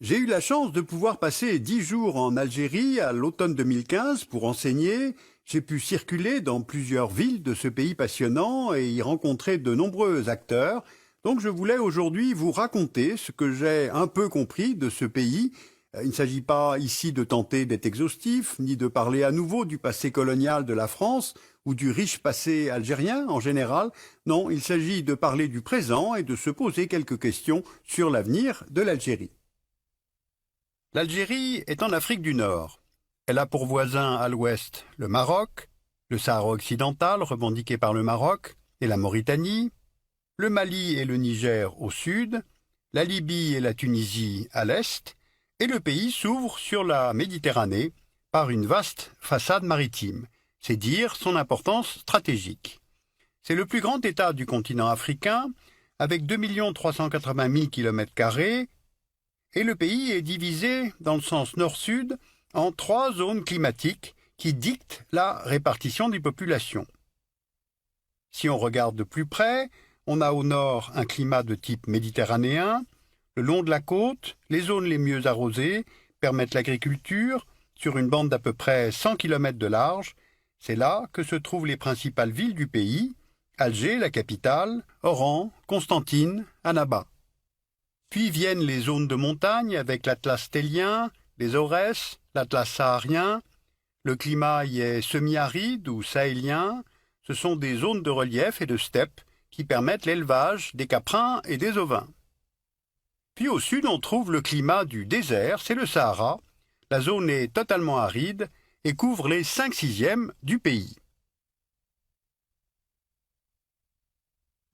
J'ai eu la chance de pouvoir passer 10 jours en Algérie à l'automne 2015 pour enseigner. J'ai pu circuler dans plusieurs villes de ce pays passionnant et y rencontrer de nombreux acteurs. Donc je voulais aujourd'hui vous raconter ce que j'ai un peu compris de ce pays. Il ne s'agit pas ici de tenter d'être exhaustif, ni de parler à nouveau du passé colonial de la France ou du riche passé algérien en général. Non, il s'agit de parler du présent et de se poser quelques questions sur l'avenir de l'Algérie. L'Algérie est en Afrique du Nord. Elle a pour voisin à l'ouest le Maroc, le Sahara occidental revendiqué par le Maroc et la Mauritanie, le Mali et le Niger au sud, la Libye et la Tunisie à l'est, et le pays s'ouvre sur la Méditerranée par une vaste façade maritime. C'est dire son importance stratégique. C'est le plus grand État du continent africain, avec 2 380 000 km², et le pays est divisé dans le sens nord-sud en 3 zones climatiques qui dictent la répartition des populations. Si on regarde de plus près, on a au nord un climat de type méditerranéen. Le long de la côte, les zones les mieux arrosées permettent l'agriculture sur une bande d'à peu près 100 km de large. C'est là que se trouvent les principales villes du pays, Alger, la capitale, Oran, Constantine, Annaba. Puis viennent les zones de montagne avec l'Atlas stélien, les Aurès, l'Atlas saharien. Le climat y est semi-aride ou sahélien. Ce sont des zones de relief et de steppe qui permettent l'élevage des caprins et des ovins. Puis au sud, on trouve le climat du désert, c'est le Sahara. La zone est totalement aride et couvre les 5/6 du pays.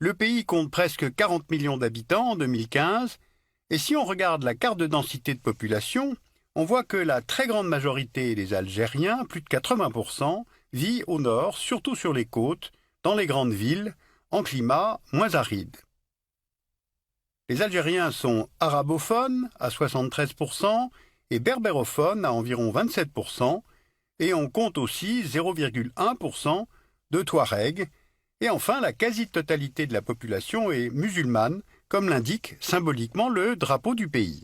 Le pays compte presque 40 millions d'habitants en 2015, et si on regarde la carte de densité de population, on voit que la très grande majorité des Algériens, plus de 80%, vit au nord, surtout sur les côtes, dans les grandes villes, en climat moins aride. Les Algériens sont arabophones à 73% et berbérophones à environ 27%, et on compte aussi 0,1% de Touaregs. Et enfin, la quasi-totalité de la population est musulmane, comme l'indique symboliquement le drapeau du pays.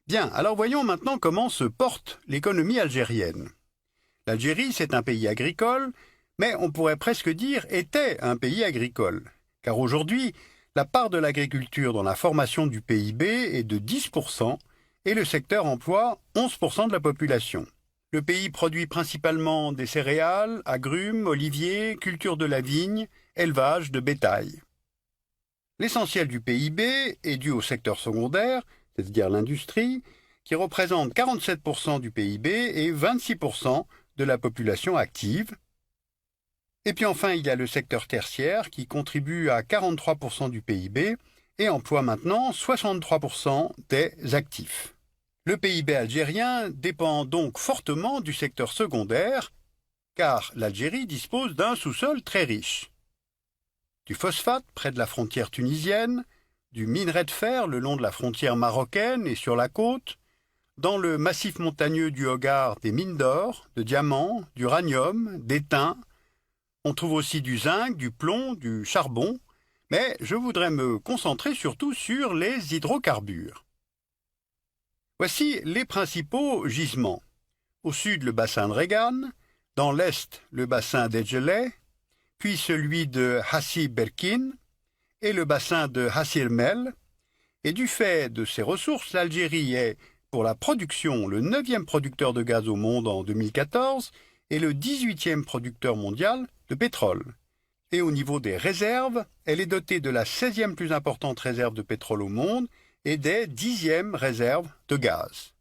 Bien, alors voyons maintenant comment se porte l'économie algérienne. L'Algérie, c'est un pays agricole, mais on pourrait presque dire était un pays agricole. Car aujourd'hui, la part de l'agriculture dans la formation du PIB est de 10% et le secteur emploie 11% de la population. Le pays produit principalement des céréales, agrumes, oliviers, culture de la vigne, élevage de bétail. L'essentiel du PIB est dû au secteur secondaire, c'est-à-dire l'industrie, qui représente 47% du PIB et 26% de la population active. Et puis enfin, il y a le secteur tertiaire qui contribue à 43% du PIB et emploie maintenant 63% des actifs. Le PIB algérien dépend donc fortement du secteur secondaire, car l'Algérie dispose d'un sous-sol très riche. Du phosphate près de la frontière tunisienne, du minerai de fer le long de la frontière marocaine et sur la côte, dans le massif montagneux du Hogar des mines d'or, de diamants, d'uranium, d'étain. On trouve aussi du zinc, du plomb, du charbon, mais je voudrais me concentrer surtout sur les hydrocarbures. Voici les principaux gisements. Au sud, le bassin de Regan, dans l'est, le bassin d'Edgeley, puis celui de Hassi Berkin et le bassin de Hassirmel. Et du fait de ces ressources, l'Algérie est, pour la production, le 9e producteur de gaz au monde en 2014 et le 18e producteur mondial de pétrole. Et au niveau des réserves, elle est dotée de la 16e plus importante réserve de pétrole au monde et des 10e réserves de gaz.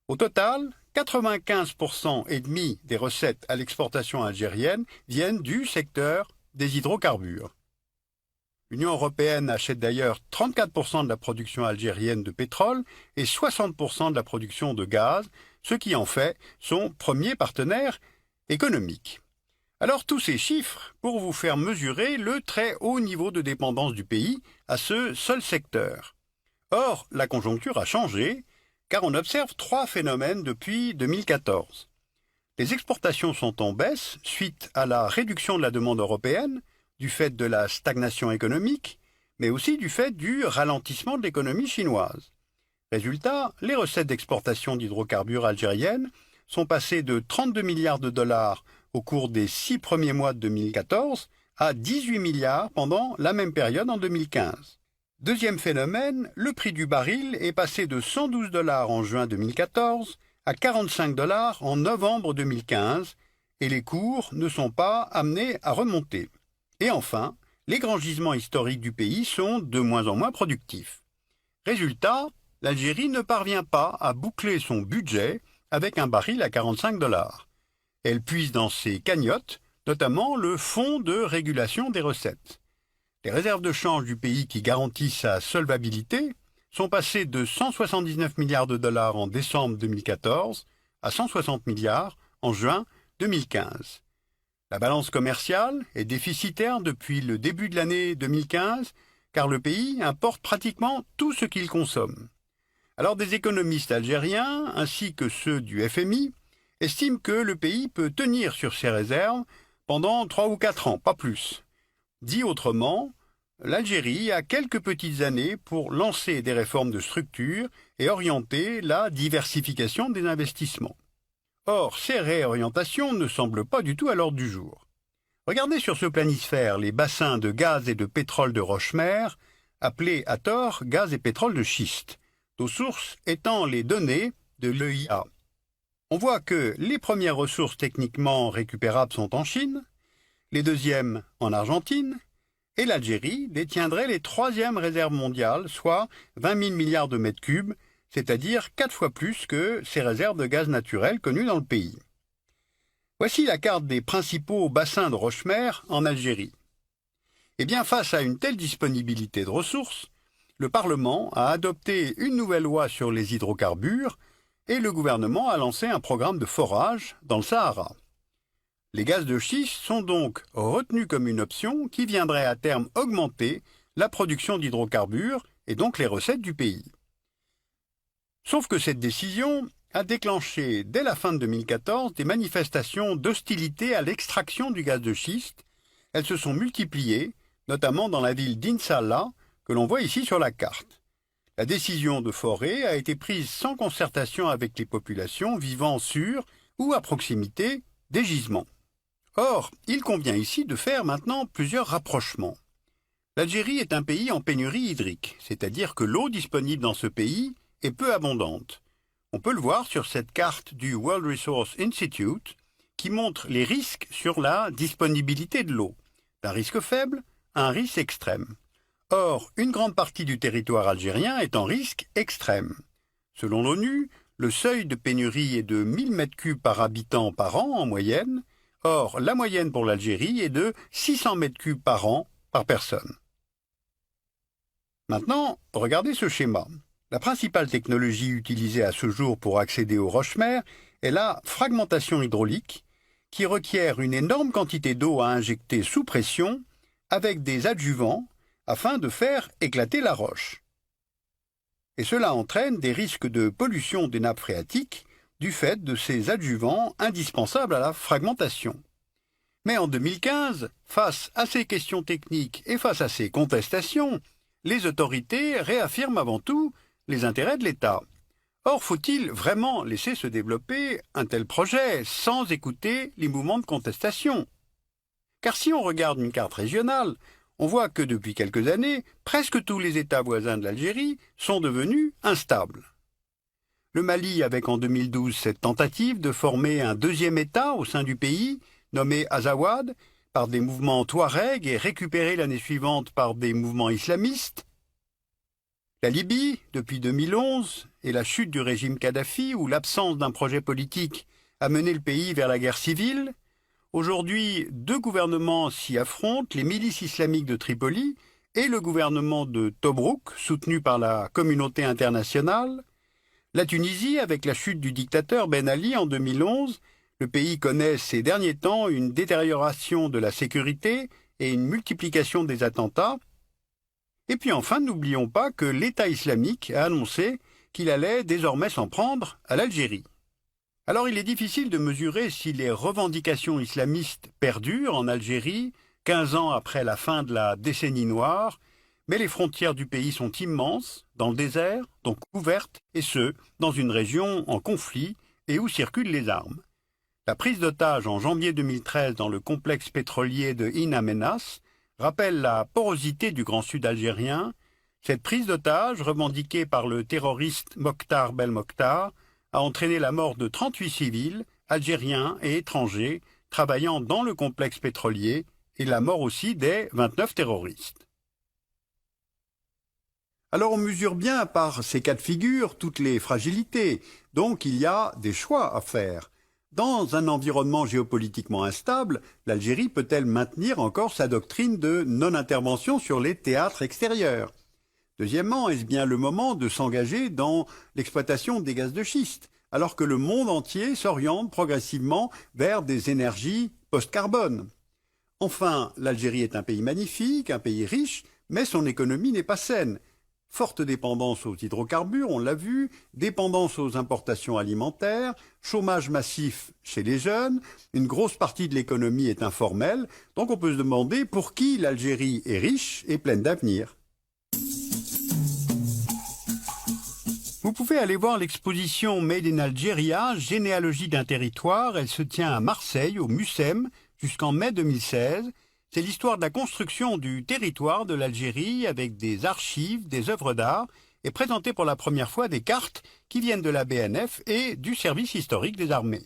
Au total, 95% et demi des recettes à l'exportation algérienne viennent du secteur des hydrocarbures. L'Union européenne achète d'ailleurs 34% de la production algérienne de pétrole et 60% de la production de gaz, ce qui en fait son premier partenaire économique. Alors tous ces chiffres pour vous faire mesurer le très haut niveau de dépendance du pays à ce seul secteur. Or, la conjoncture a changé, car on observe 3 phénomènes depuis 2014. Les exportations sont en baisse suite à la réduction de la demande européenne, du fait de la stagnation économique, mais aussi du fait du ralentissement de l'économie chinoise. Résultat, les recettes d'exportation d'hydrocarbures algériennes sont passées de 32 milliards de dollars au cours des 6 premiers mois de 2014 à 18 milliards pendant la même période en 2015. Deuxième phénomène, le prix du baril est passé de 112 dollars en juin 2014 à 45 dollars en novembre 2015 et les cours ne sont pas amenés à remonter. Et enfin, les grands gisements historiques du pays sont de moins en moins productifs. Résultat, l'Algérie ne parvient pas à boucler son budget avec un baril à 45 dollars. Elle puise dans ses cagnottes, notamment le Fonds de régulation des recettes. Les réserves de change du pays qui garantissent sa solvabilité sont passées de 179 milliards de dollars en décembre 2014 à 160 milliards en juin 2015. La balance commerciale est déficitaire depuis le début de l'année 2015 car le pays importe pratiquement tout ce qu'il consomme. Alors des économistes algériens, ainsi que ceux du FMI, estiment que le pays peut tenir sur ses réserves pendant 3 ou 4 ans, pas plus. Dit autrement, l'Algérie a quelques petites années pour lancer des réformes de structure et orienter la diversification des investissements. Or, ces réorientations ne semblent pas du tout à l'ordre du jour. Regardez sur ce planisphère les bassins de gaz et de pétrole de roche-mère, appelés à tort gaz et pétrole de schiste, nos sources étant les données de l'EIA. On voit que les premières ressources techniquement récupérables sont en Chine, les deuxièmes en Argentine, et l'Algérie détiendrait les troisièmes réserves mondiales, soit 20 000 milliards de mètres cubes, c'est-à-dire 4 fois plus que ces réserves de gaz naturel connues dans le pays. Voici la carte des principaux bassins de roche-mère en Algérie. Eh bien, face à une telle disponibilité de ressources, le Parlement a adopté une nouvelle loi sur les hydrocarbures et le gouvernement a lancé un programme de forage dans le Sahara. Les gaz de schiste sont donc retenus comme une option qui viendrait à terme augmenter la production d'hydrocarbures et donc les recettes du pays. Sauf que cette décision a déclenché dès la fin de 2014 des manifestations d'hostilité à l'extraction du gaz de schiste. Elles se sont multipliées, notamment dans la ville d'Insallah, que l'on voit ici sur la carte. La décision de forer a été prise sans concertation avec les populations vivant sur ou à proximité des gisements. Or, il convient ici de faire maintenant plusieurs rapprochements. L'Algérie est un pays en pénurie hydrique, c'est-à-dire que l'eau disponible dans ce pays est peu abondante. On peut le voir sur cette carte du World Resources Institute qui montre les risques sur la disponibilité de l'eau, d'un risque faible à un risque extrême. Or, une grande partie du territoire algérien est en risque extrême. Selon l'ONU, le seuil de pénurie est de 1000 m3 par habitant par an en moyenne. Or, la moyenne pour l'Algérie est de 600 m3 par an par personne. Maintenant, regardez ce schéma. La principale technologie utilisée à ce jour pour accéder aux roches-mères est la fragmentation hydraulique, qui requiert une énorme quantité d'eau à injecter sous pression avec des adjuvants afin de faire éclater la roche. Et cela entraîne des risques de pollution des nappes phréatiques du fait de ces adjuvants indispensables à la fragmentation. Mais en 2015, face à ces questions techniques et face à ces contestations, les autorités réaffirment avant tout les intérêts de l'État. Or, faut-il vraiment laisser se développer un tel projet sans écouter les mouvements de contestation? Car si on regarde une carte régionale, on voit que depuis quelques années, presque tous les États voisins de l'Algérie sont devenus instables. Le Mali avec en 2012 cette tentative de former un deuxième État au sein du pays, nommé Azawad, par des mouvements touaregs et récupéré l'année suivante par des mouvements islamistes. La Libye, depuis 2011, et la chute du régime Kadhafi, où l'absence d'un projet politique a mené le pays vers la guerre civile. Aujourd'hui, deux gouvernements s'y affrontent, les milices islamiques de Tripoli et le gouvernement de Tobrouk, soutenu par la communauté internationale. La Tunisie, avec la chute du dictateur Ben Ali en 2011, le pays connaît ces derniers temps une détérioration de la sécurité et une multiplication des attentats. Et puis enfin, n'oublions pas que l'État islamique a annoncé qu'il allait désormais s'en prendre à l'Algérie. Alors il est difficile de mesurer si les revendications islamistes perdurent en Algérie, 15 ans après la fin de la décennie noire, Mais les frontières du pays sont immenses, dans le désert, donc ouvertes, et ce, dans une région en conflit et où circulent les armes. La prise d'otage en janvier 2013 dans le complexe pétrolier de In Amenas rappelle la porosité du Grand Sud algérien. Cette prise d'otage, revendiquée par le terroriste Mokhtar Belmokhtar, a entraîné la mort de 38 civils, algériens et étrangers, travaillant dans le complexe pétrolier, et la mort aussi des 29 terroristes. Alors on mesure bien par ces cas de figure toutes les fragilités, donc il y a des choix à faire. Dans un environnement géopolitiquement instable, l'Algérie peut-elle maintenir encore sa doctrine de non-intervention sur les théâtres extérieurs? Deuxièmement, est-ce bien le moment de s'engager dans l'exploitation des gaz de schiste, alors que le monde entier s'oriente progressivement vers des énergies post-carbone? Enfin, l'Algérie est un pays magnifique, un pays riche, mais son économie n'est pas saine. Forte dépendance aux hydrocarbures, on l'a vu, dépendance aux importations alimentaires, chômage massif chez les jeunes, une grosse partie de l'économie est informelle, donc on peut se demander pour qui l'Algérie est riche et pleine d'avenir. Vous pouvez aller voir l'exposition Made in Algeria, généalogie d'un territoire. Elle se tient à Marseille, au MUSEM, jusqu'en mai 2016. C'est l'histoire de la construction du territoire de l'Algérie avec des archives, des œuvres d'art et présentée pour la première fois des cartes qui viennent de la BNF et du service historique des armées.